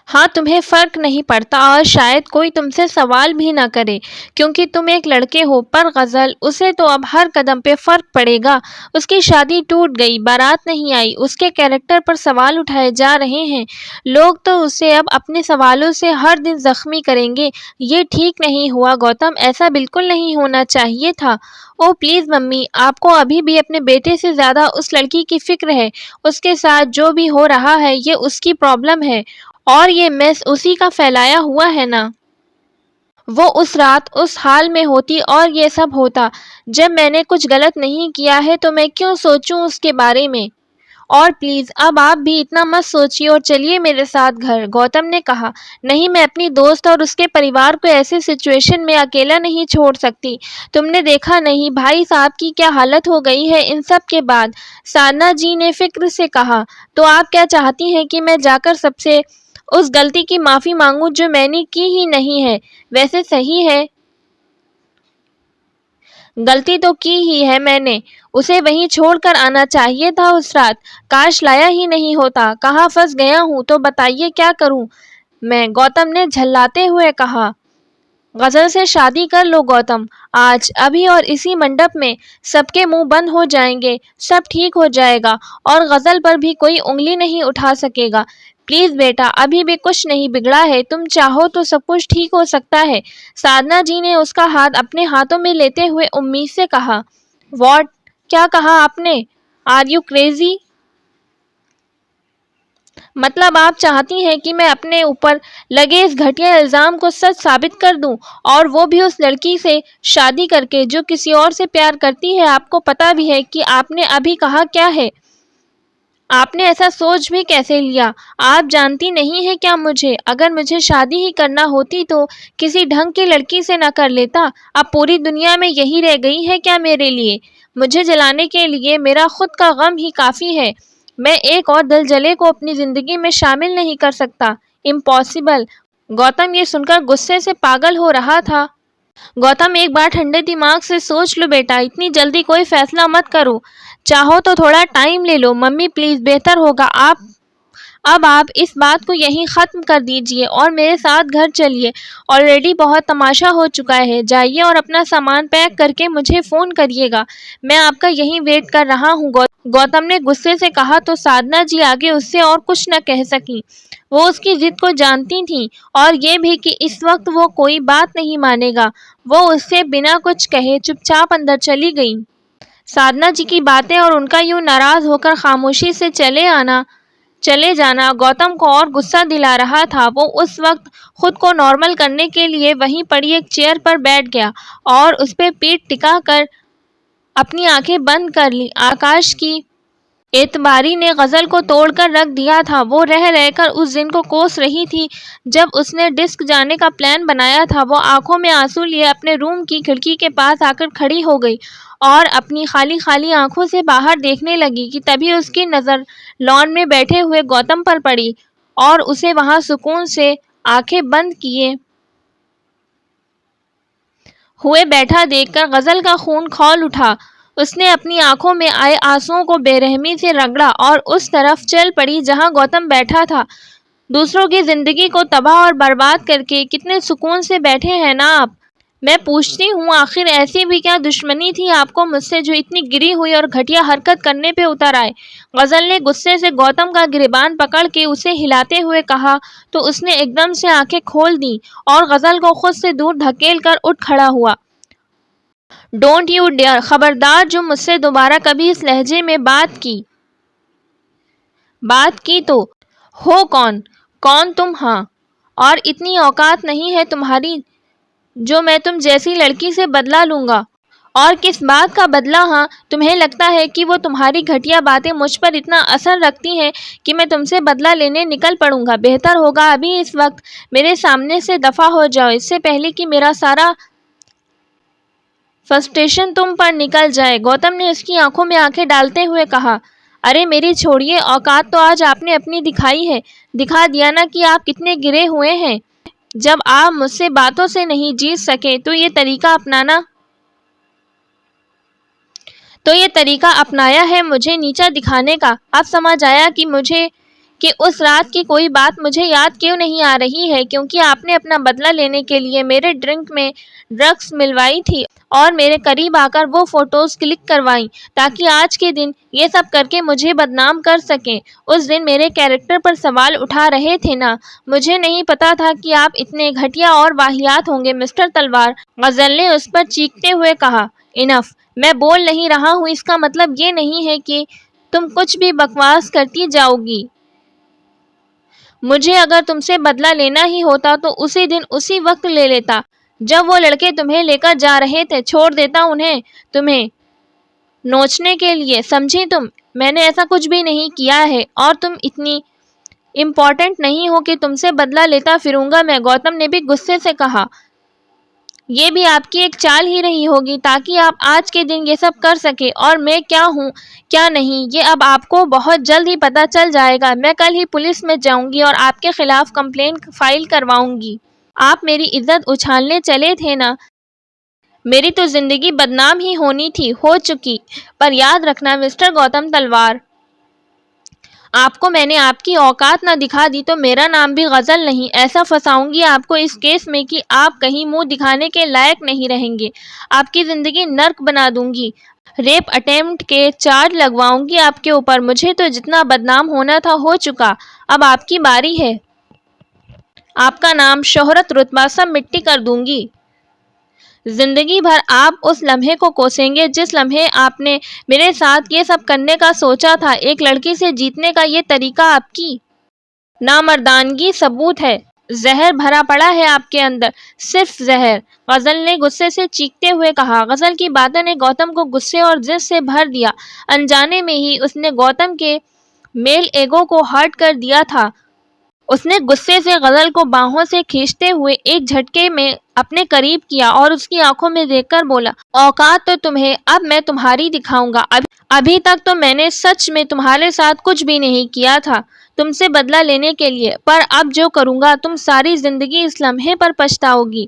ہاں تمہیں فرق نہیں پڑتا اور شاید کوئی تم سے سوال بھی نہ کرے کیونکہ تم ایک لڑکے ہو، پر غزل اسے تو اب ہر قدم پہ فرق پڑے گا۔ اس کی شادی ٹوٹ گئی، بارات نہیں آئی، اس کے کیریکٹر پر سوال اٹھائے جا رہے ہیں، لوگ تو اسے اب اپنے سوالوں سے ہر دن زخمی کریں گے۔ یہ ٹھیک نہیں ہوا گوتم، ایسا بالکل نہیں ہونا چاہیے تھا۔ او پلیز ممی، آپ کو ابھی بھی اپنے بیٹے سے زیادہ اس لڑکی کی فکر ہے۔ اس کے ساتھ جو بھی ہو رہا ہے یہ اس کی پرابلم ہے اور یہ میس اسی کا پھیلایا ہوا ہے نا۔ وہ اس رات اس حال میں ہوتی اور یہ سب ہوتا۔ جب میں نے کچھ غلط نہیں کیا ہے تو میں کیوں سوچوں اس کے بارے میں؟ اور پلیز اب آپ بھی اتنا مت سوچیے اور چلیے میرے ساتھ گھر، گوتم نے کہا۔ نہیں، میں اپنی دوست اور اس کے پریوار کو ایسے سچویشن میں اکیلا نہیں چھوڑ سکتی۔ تم نے دیکھا نہیں بھائی صاحب کی کیا حالت ہو گئی ہے ان سب کے بعد، سادھنا جی نے فکر سے کہا۔ تو آپ کیا چاہتی ہیں کہ میں جا کر سب سے اس غلطی کی معافی مانگوں جو میں نے کی ہی نہیں ہے؟ ویسے صحیح ہے، غلطی تو کی ہی ہے میں نے، اسے وہیں چھوڑ کر آنا چاہیے تھا اس رات، کاش لایا ہی نہیں ہوتا۔ کہاں پھنس گیا ہوں تو بتائیے کیا کروں میں، گوتم نے جھلاتے ہوئے کہا۔ غزل سے شادی کر لو گوتم، آج ابھی اور اسی منڈپ میں، سب کے منہ بند ہو جائیں گے، سب ٹھیک ہو جائے گا اور غزل پر بھی کوئی انگلی نہیں اٹھا سکے گا۔ پلیز بیٹا، ابھی بھی کچھ نہیں بگڑا ہے، تم چاہو تو سب کچھ ٹھیک ہو سکتا ہے۔ سادھنا جی نے اس کا ہاتھ اپنے ہاتھوں میں لیتے ہوئے امید سے کہا۔ واٹ؟ کیا کہا آپ نے؟ Are you crazy? مطلب آپ چاہتی ہیں کہ میں اپنے اوپر لگے اس گھٹیا الزام کو سچ ثابت کر دوں، اور وہ بھی اس لڑکی سے شادی کر کے جو کسی اور سے پیار کرتی ہے؟ آپ کو پتہ بھی ہے کہ آپ نے ابھی کہا کیا ہے؟ آپ نے ایسا سوچ بھی کیسے لیا؟ آپ جانتی نہیں ہیں کیا مجھے؟ اگر مجھے شادی ہی کرنا ہوتی تو کسی ڈھنگ کی لڑکی سے نہ کر لیتا؟ اب پوری دنیا میں یہی رہ گئی ہے کیا میرے لیے؟ مجھے جلانے کے لیے میرا خود کا غم ہی کافی ہے۔ میں ایک اور دل جلے کو اپنی زندگی میں شامل نہیں کر سکتا۔ امپاسبل۔ گوتم یہ سن کر غصے سے پاگل ہو رہا تھا۔ گوتم ایک بار ٹھنڈے دماغ سے سوچ لو بیٹا، اتنی جلدی کوئی فیصلہ مت کرو، چاہو تو تھوڑا ٹائم لے لو۔ ممی پلیز، بہتر ہوگا اب آپ اس بات کو یہیں ختم کر دیجئے اور میرے ساتھ گھر چلیے، آلریڈی بہت تماشا ہو چکا ہے، جائیے اور اپنا سامان پیک کر کے مجھے فون کریے گا، میں آپ کا یہیں ویٹ کر رہا ہوں۔ گوتم نے غصے سے کہا تو سادھنا جی آگے اس سے اور کچھ نہ کہہ سکیں، وہ اس کی ضد کو جانتی تھیں اور یہ بھی کہ اس وقت وہ کوئی بات نہیں مانے گا۔ وہ اس سے بنا کچھ کہے چپ چاپ اندر چلی گئیں۔ سادھنا جی کی باتیں اور ان کا یوں ناراض ہو کر خاموشی سے چلے جانا گوتم کو اور غصہ دلا رہا تھا۔ وہ اس وقت خود کو نارمل کرنے کے لیے وہیں پڑی ایک چیئر پر بیٹھ گیا اور اس پہ پیٹھ ٹکا کر اپنی آنکھیں بند کر لیں۔ آکاش کی اعتباری نے غزل کو توڑ کر رکھ دیا تھا، وہ رہ کر اس دن کو کوس رہی تھی جب اس نے ڈسک جانے کا پلان بنایا تھا۔ وہ آنکھوں میں آنسو لیے اپنے روم کی کھڑکی کے پاس آ کر کھڑی ہو گئی اور اپنی خالی آنکھوں سے باہر دیکھنے لگی کہ تبھی اس کی نظر لان میں بیٹھے ہوئے گوتم پر پڑی اور اسے وہاں سکون سے آنکھیں بند کیے ہوئے بیٹھا دیکھ کر غزل کا خون کھول اٹھا۔ اس نے اپنی آنکھوں میں آئے آنسوؤں کو بے رحمی سے رگڑا اور اس طرف چل پڑی جہاں گوتم بیٹھا تھا۔ دوسروں کی زندگی کو تباہ اور برباد کر کے کتنے سکون سے بیٹھے ہیں نا آپ۔ میں پوچھتی ہوں آخر ایسی بھی کیا دشمنی تھی آپ کو مجھ سے جو اتنی گری ہوئی اور گھٹیا حرکت کرنے پہ اتر آئے؟ غزل نے غصے سے گوتم کا گریبان پکڑ کے اسے ہلاتے ہوئے کہا تو اس نے ایک دم سے آنکھیں کھول دیں اور غزل کو خود سے دور دھکیل کر اٹھ کھڑا ہوا۔ ڈونٹ یو ڈیئر، خبردار جو مجھ سے دوبارہ کبھی اس لہجے میں بات کی تو ہو کون تم؟ ہاں، اور اتنی اوقات نہیں ہے تمہاری جو میں تم جیسی لڑکی سے بدلہ لوں گا؟ اور کس بات کا بدلہ؟ ہاں، تمہیں لگتا ہے کہ وہ تمہاری گھٹیا باتیں مجھ پر اتنا اثر رکھتی ہیں کہ میں تم سے بدلہ لینے نکل پڑوں گا؟ بہتر ہوگا ابھی اس وقت میرے سامنے سے دفع ہو جاؤ، اس سے پہلے کہ میرا سارا فرسٹریشن تم پر نکل جائے۔ گوتم نے اس کی آنکھوں میں آنکھیں ڈالتے ہوئے کہا۔ ارے میری چھوڑیے، اوقات تو آج آپ نے اپنی دکھائی ہے، دکھا دیا نا کہ آپ کتنے گرے ہوئے ہیں۔ جب آپ مجھ سے باتوں سے نہیں جیت سکے تو یہ طریقہ اپنایا ہے مجھے نیچا دکھانے کا۔ اب سمجھ آیا کہ مجھے کہ اس رات کی کوئی بات مجھے یاد کیوں نہیں آ رہی ہے، کیونکہ آپ نے اپنا بدلہ لینے کے لیے میرے ڈرنک میں ڈرگس ملوائی تھی اور میرے قریب آ کر وہ فوٹوز کلک کروائیں تاکہ آج کے دن یہ سب کر کے مجھے بدنام کر سکیں۔ اس دن میرے کیریکٹر پر سوال اٹھا رہے تھے نا، مجھے نہیں پتا تھا کہ آپ اتنے گھٹیا اور واہیات ہوں گے مسٹر تلوار، غزل نے اس پر چیختے ہوئے کہا۔ انف، میں بول نہیں رہا ہوں، اس کا مطلب یہ نہیں ہے کہ تم کچھ بھی بکواس کرتی جاؤ گی۔ مجھے اگر تم سے بدلہ لینا ہی ہوتا تو اسی دن اسی وقت لے لیتا جب وہ لڑکے تمہیں لے کر جا رہے تھے، چھوڑ دیتا انہیں تمہیں نوچنے کے لیے، سمجھی تم؟ میں نے ایسا کچھ بھی نہیں کیا ہے اور تم اتنی امپورٹنٹ نہیں ہو کہ تم سے بدلہ لیتا پھروں گا میں، گوتم نے بھی غصے سے کہا۔ یہ بھی آپ کی ایک چال ہی رہی ہوگی تاکہ آپ آج کے دن یہ سب کر سکے، اور میں کیا ہوں کیا نہیں یہ اب آپ کو بہت جلد ہی پتہ چل جائے گا۔ میں کل ہی پولیس میں جاؤں گی اور آپ کے خلاف کمپلین فائل کرواؤں گی۔ آپ میری عزت اچھالنے چلے تھے نا، میری تو زندگی بدنام ہی ہونی تھی، ہو چکی، پر یاد رکھنا مسٹر گوتم تلوار، آپ کو میں نے آپ کی اوقات نہ دکھا دی تو میرا نام بھی غزل نہیں۔ ایسا پھنساؤں گی آپ کو اس کیس میں کہ آپ کہیں منہ دکھانے کے لائق نہیں رہیں گے، آپ کی زندگی نرک بنا دوں گی، ریپ اٹیمپٹ کے چارج لگواؤں گی آپ کے اوپر۔ مجھے تو جتنا بدنام ہونا تھا ہو چکا، اب آپ کی باری ہے۔ آپ کا نام، شہرت، رتبہ سب مٹی کر دوں گی۔ زندگی بھر آپ اس لمحے کو کوسیں گے جس لمحے آپ نے میرے ساتھ یہ سب کرنے کا سوچا تھا۔ ایک لڑکی سے جیتنے کا یہ طریقہ آپ کی نامردانگی ثبوت ہے۔ زہر بھرا پڑا ہے آپ کے اندر، صرف زہر، غزل نے غصے سے چیختے ہوئے کہا۔ غزل کی باتوں نے گوتم کو غصے اور ضد سے بھر دیا۔ انجانے میں ہی اس نے گوتم کے میل ایگو کو ہرٹ کر دیا تھا۔ اس نے غصے سے غزل کو باہوں سے کھینچتے ہوئے ایک جھٹکے میں اپنے قریب کیا اور اس کی آنکھوں میں دیکھ کر بولا، اوقات تو تمہیں اب میں تمہاری دکھاؤں گا۔ ابھی تک تو میں نے سچ میں تمہارے ساتھ کچھ بھی نہیں کیا تھا تم سے بدلہ لینے کے لیے، پر اب جو کروں گا تم ساری زندگی اس لمحے پر پچھتاؤ گی۔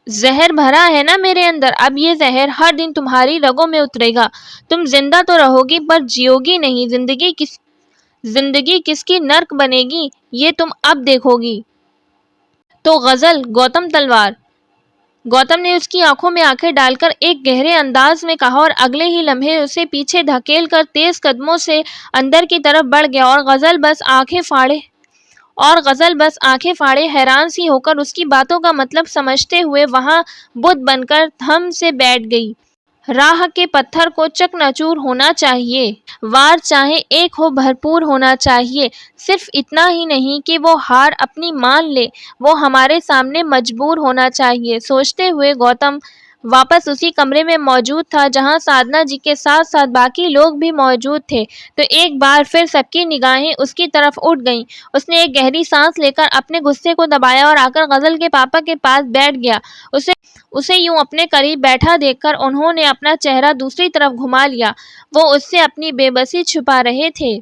زہر بھرا ہے نا میرے اندر، اب یہ زہر ہر دن تمہاری رگوں میں اترے گا۔ تم زندہ تو رہو گی پر جیو گی نہیں۔ زندگی کس کی نرک بنے گی یہ تم اب دیکھو گی۔ تو غزل، گوتم تلوار، گوتم نے اس کی آنکھوں میں آنکھیں ڈال کر ایک گہرے انداز میں کہا اور اگلے ہی لمحے اسے پیچھے دھکیل کر تیز قدموں سے اندر کی طرف بڑھ گیا، اور غزل بس آنکھیں پھاڑے حیران سی ہو کر اس کی باتوں کا مطلب سمجھتے ہوئے وہاں بت بن کر تھم سے بیٹھ گئی۔ راہ کے پتھر کو چکناچور ہونا چاہیے، وار چاہے ایک ہو بھرپور ہونا چاہیے، صرف اتنا ہی نہیں کہ وہ ہار اپنی مان لے، وہ ہمارے سامنے مجبور ہونا چاہیے۔ سوچتے ہوئے گوتم واپس اسی کمرے میں موجود تھا جہاں سادھنا جی کے ساتھ ساتھ باقی لوگ بھی موجود تھے، تو ایک بار پھر سب کی نگاہیں اس کی طرف اٹھ گئیں۔ اس نے ایک گہری سانس لے کر اپنے غصے کو دبایا اور آ کر غزل کے پاپا کے پاس بیٹھ گیا۔ اسے یوں اپنے قریب بیٹھا دیکھ کر انہوں نے اپنا چہرہ دوسری طرف گھما لیا۔ وہ اس سے اپنی بے بسی چھپا رہے تھے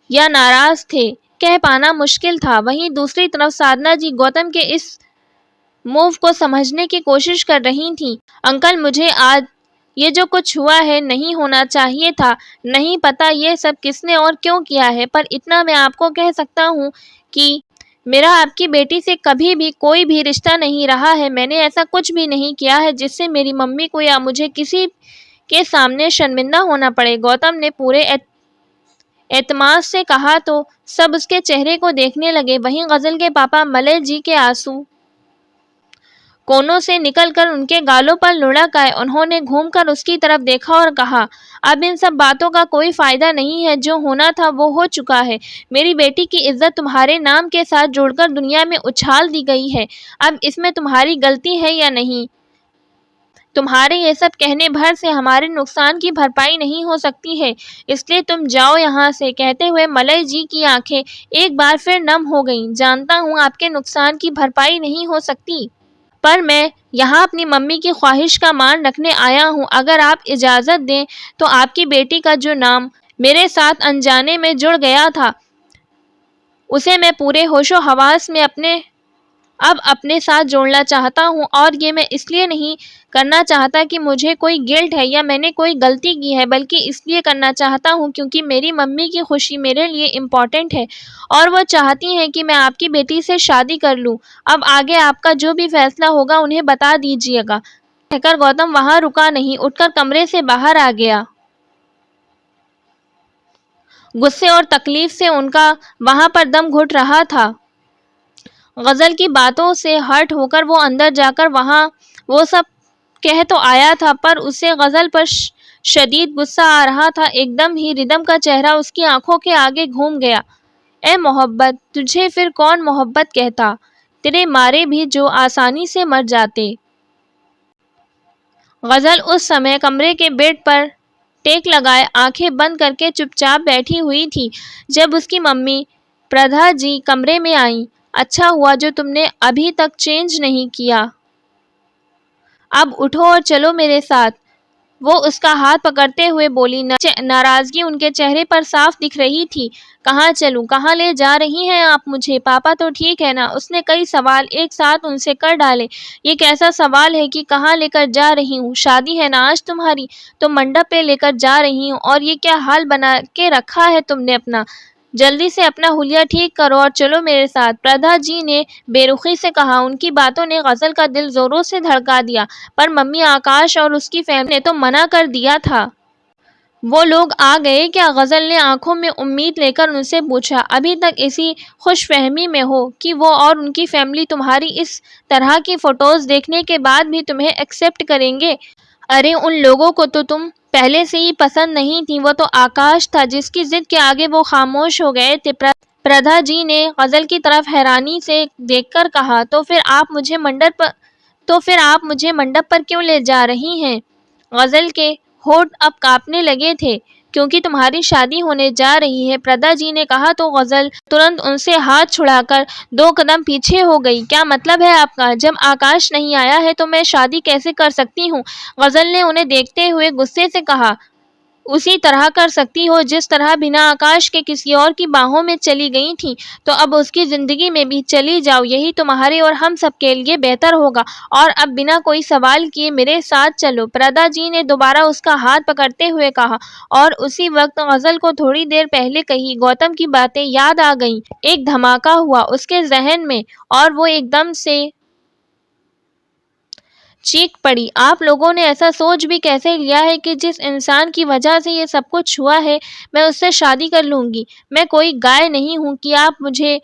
یا ناراض تھے، کہہ پانا مشکل تھا۔ وہیں دوسری طرف سادھنا جی گوتم کے اس موو کو سمجھنے کی کوشش کر رہی تھیں۔ انکل، مجھے آج یہ جو کچھ ہوا ہے نہیں ہونا چاہیے تھا، نہیں پتا یہ سب کس نے اور کیوں کیا ہے، پر اتنا میں آپ کو کہہ سکتا ہوں کہ میرا آپ کی بیٹی سے کبھی بھی کوئی بھی رشتہ نہیں رہا ہے۔ میں نے ایسا کچھ بھی نہیں کیا ہے جس سے میری ممی کو یا مجھے کسی کے سامنے شرمندہ ہونا پڑے۔ گوتم نے پورے اعتماد سے کہا تو سب اس کے چہرے کو دیکھنے لگے۔ وہیں غزل کے پاپا ملے جی کے آنسو کونوں سے نکل کر ان کے گالوں پر لڑھک آئے۔ انہوں نے گھوم کر اس کی طرف دیکھا اور کہا، اب ان سب باتوں کا کوئی فائدہ نہیں ہے، جو ہونا تھا وہ ہو چکا ہے۔ میری بیٹی کی عزت تمہارے نام کے ساتھ جوڑ کر دنیا میں اچھال دی گئی ہے، اب اس میں تمہاری غلطی ہے یا نہیں؟ تمہارے یہ سب کہنے بھر سے ہمارے نقصان کی بھرپائی نہیں ہو سکتی ہے، اس لیے تم جاؤ یہاں سے۔ کہتے ہوئے ملئے جی کی آنکھیں ایک بار پھر نم ہو گئیں۔ جانتا ہوں آپ کے نقصان کی بھرپائی نہیں ہو سکتی، پر میں یہاں اپنی ممی کی خواہش کا مان رکھنے آیا ہوں۔ اگر آپ اجازت دیں تو آپ کی بیٹی کا جو نام میرے ساتھ انجانے میں جڑ گیا تھا، اسے میں پورے ہوش و حواس میں اپنے اب اپنے ساتھ جوڑنا چاہتا ہوں، اور یہ میں اس لیے نہیں کرنا چاہتا کہ مجھے کوئی گلٹ ہے یا میں نے کوئی غلطی کی ہے، بلکہ اس لیے کرنا چاہتا ہوں کیونکہ میری ممی کی خوشی میرے لیے امپورٹنٹ ہے اور وہ چاہتی ہیں کہ میں آپ کی بیٹی سے شادی کر لوں۔ اب آگے آپ کا جو بھی فیصلہ ہوگا انہیں بتا دیجیے گا۔ کہہ کر گوتم وہاں رکا نہیں، اٹھ کر کمرے سے باہر آ گیا۔ غصے اور تکلیف سے ان کا وہاں پر دم گھٹ رہا تھا۔ غزل کی باتوں سے ہرٹ ہو کر وہ اندر جا کر وہاں وہ سب کہہ تو آیا تھا، پر اسے غزل پر شدید غصہ آ رہا تھا۔ ایک دم ہی ردم کا چہرہ اس کی آنکھوں کے آگے گھوم گیا۔ اے محبت، تجھے پھر کون محبت کہتا؟ تیرے مارے بھی جو آسانی سے مر جاتے۔ غزل اس سمے کمرے کے بیڈ پر ٹیک لگائے آنکھیں بند کر کے چپ چاپ بیٹھی ہوئی تھی جب اس کی ممی پردھا جی کمرے میں آئیں۔ اچھا ہوا جو تم نے ابھی تک چینج نہیں کیا، اب اٹھو اور چلو میرے ساتھ۔ وہ اس کا ہاتھ پکڑتے ہوئے بولی۔ ناراضگی ان کے چہرے پر صاف دکھ رہی تھی۔ کہاں چلوں؟ کہاں لے جا رہی ہیں آپ مجھے؟ پاپا تو ٹھیک ہے نا؟ اس نے کئی سوال ایک ساتھ ان سے کر ڈالے۔ یہ کیسا سوال ہے کہ کہاں لے کر جا رہی ہوں؟ شادی ہے نا آج تمہاری، تو منڈپ پہ لے کر جا رہی ہوں۔ اور یہ کیا حال بنا کے رکھا ہے تم نے اپنا؟ جلدی سے اپنا حلیہ ٹھیک کرو اور چلو میرے ساتھ، پردھا جی نے بے رخی سے کہا۔ ان کی باتوں نے غزل کا دل زوروں سے دھڑکا دیا، پر ممی آکاش اور اس کی فیملی نے تو منع کر دیا تھا۔ وہ لوگ آ گئے کیا؟ غزل نے آنکھوں میں امید لے کر ان سے پوچھا۔ ابھی تک اسی خوش فہمی میں ہو کہ وہ اور ان کی فیملی تمہاری اس طرح کی فوٹوز دیکھنے کے بعد بھی تمہیں ایکسپٹ کریں گے؟ ارے ان لوگوں کو تو تم پہلے سے ہی پسند نہیں تھی، وہ تو آکاش تھا جس کی ضد کے آگے وہ خاموش ہو گئے تھے۔ پردھا جی نے غزل کی طرف حیرانی سے دیکھ کر کہا، تو پھر آپ مجھے منڈپ پر کیوں لے جا رہی ہیں؟ غزل کے ہونٹ اب کانپنے لگے تھے۔ کیونکہ تمہاری شادی ہونے جا رہی ہے، پردھا جی نے کہا تو غزل ترنت ان سے ہاتھ چھڑا کر 2 قدم پیچھے ہو گئی۔ کیا مطلب ہے آپ کا؟ جب آکاش نہیں آیا ہے تو میں شادی کیسے کر سکتی ہوں؟ غزل نے انہیں دیکھتے ہوئے غصے سے کہا۔ اسی طرح کر سکتی ہو جس طرح بنا آکاش کے کسی اور کی باہوں میں چلی گئی تھی، تو اب اس کی زندگی میں بھی چلی جاؤ، یہی تمہارے اور ہم سب کے لیے بہتر ہوگا۔ اور اب بنا کوئی سوال کیے میرے ساتھ چلو، پردھا جی نے دوبارہ اس کا ہاتھ پکڑتے ہوئے کہا۔ اور اسی وقت غزل کو تھوڑی دیر پہلے کہی گوتم کی باتیں یاد آ گئیں۔ ایک دھماکہ ہوا اس کے ذہن میں اور وہ ایک دم سے چیخ پڑی۔ آپ لوگوں نے ایسا سوچ بھی کیسے لیا ہے کہ جس انسان کی وجہ سے یہ سب کچھ ہوا ہے میں اس سے شادی کر لوں گی؟ میں کوئی گائے نہیں ہوں کہ آپ مجھے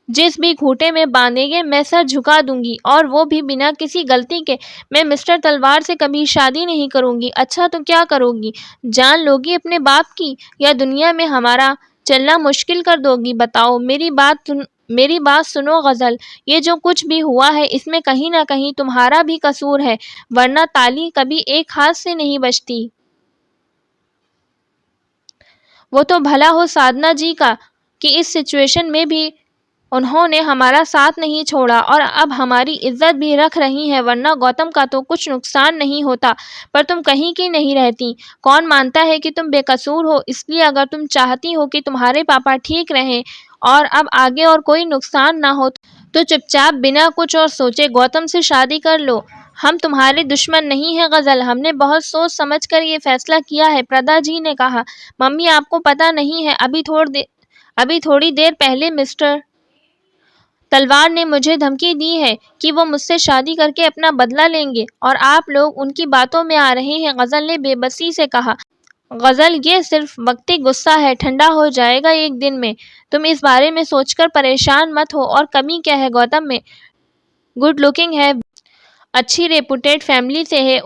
جس بھی گھوٹے میں باندھیں گے میں سر جھکا دوں گی، اور وہ بھی بنا کسی غلطی کے۔ میں مسٹر تلوار سے کبھی شادی نہیں کروں گی۔ اچھا تو کیا کرو گی؟ جان لو گی اپنے باپ کی، یا دنیا میں ہمارا چلنا مشکل کر دو گی؟ بتاؤ۔ میری بات سنو غزل، یہ جو کچھ بھی ہوا ہے اس میں کہیں نہ کہیں تمہارا بھی قصور ہے، ورنہ تالی کبھی ایک ہاتھ سے نہیں بجتی۔ وہ تو بھلا ہو سادھنا جی کا کہ اس سچویشن میں بھی انہوں نے ہمارا ساتھ نہیں چھوڑا اور اب ہماری عزت بھی رکھ رہی ہیں، ورنہ گوتم کا تو کچھ نقصان نہیں ہوتا، پر تم کہیں کی نہیں رہتی۔ کون مانتا ہے کہ تم بے قصور ہو؟ اس لیے اگر تم چاہتی ہو کہ تمہارے پاپا ٹھیک رہیں اور اب آگے اور کوئی نقصان نہ ہو تو چپ چاپ بنا کچھ اور سوچے گوتم سے شادی کر لو۔ ہم تمہارے دشمن نہیں ہیں غزل، ہم نے بہت سوچ سمجھ کر یہ فیصلہ کیا ہے، پردھا جی نے کہا۔ ممی آپ کو پتہ نہیں ہے، ابھی تھوڑی دیر پہلے مسٹر تلوار نے مجھے دھمکی دی ہے کہ وہ مجھ سے شادی کر کے اپنا بدلہ لیں گے، اور آپ لوگ ان کی باتوں میں آ رہے ہیں، غزل نے بے بسی سے کہا۔ غزل یہ صرف وقتی غصہ ہے، ٹھنڈا ہو جائے گا ایک دن میں، تم اس بارے میں سوچ کر پریشان مت ہو۔ اور کمی کیا ہے گوتم میں؟ گڈ لکنگ ہے، اچھی ریپوٹیڈ فیملی سے ہے،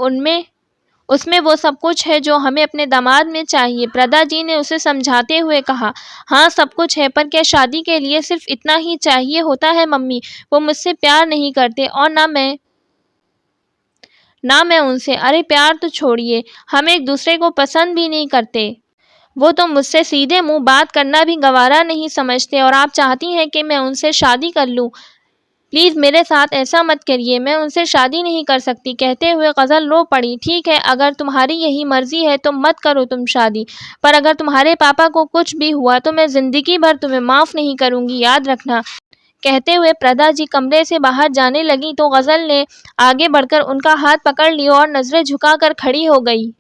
اس میں وہ سب کچھ ہے جو ہمیں اپنے داماد میں چاہیے، پردھا جی نے اسے سمجھاتے ہوئے کہا۔ ہاں سب کچھ ہے، پر کیا شادی کے لیے صرف اتنا ہی چاہیے ہوتا ہے ممی؟ وہ مجھ سے پیار نہیں کرتے اور نہ میں ان سے۔ ارے پیار تو چھوڑیے، ہم ایک دوسرے کو پسند بھی نہیں کرتے۔ وہ تو مجھ سے سیدھے منہ بات کرنا بھی گوارا نہیں سمجھتے، اور آپ چاہتی ہیں کہ میں ان سے شادی کر لوں؟ پلیز میرے ساتھ ایسا مت کریے، میں ان سے شادی نہیں کر سکتی۔ کہتے ہوئے غزل رو پڑی۔ ٹھیک ہے، اگر تمہاری یہی مرضی ہے تو مت کرو تم شادی، پر اگر تمہارے پاپا کو کچھ بھی ہوا تو میں زندگی بھر تمہیں معاف نہیں کروں گی، یاد رکھنا۔ کہتے ہوئے پردا جی کمرے سے باہر جانے لگیں تو غزل نے آگے بڑھ کر ان کا ہاتھ پکڑ لیا اور نظریں جھکا کر کھڑی ہو گئی۔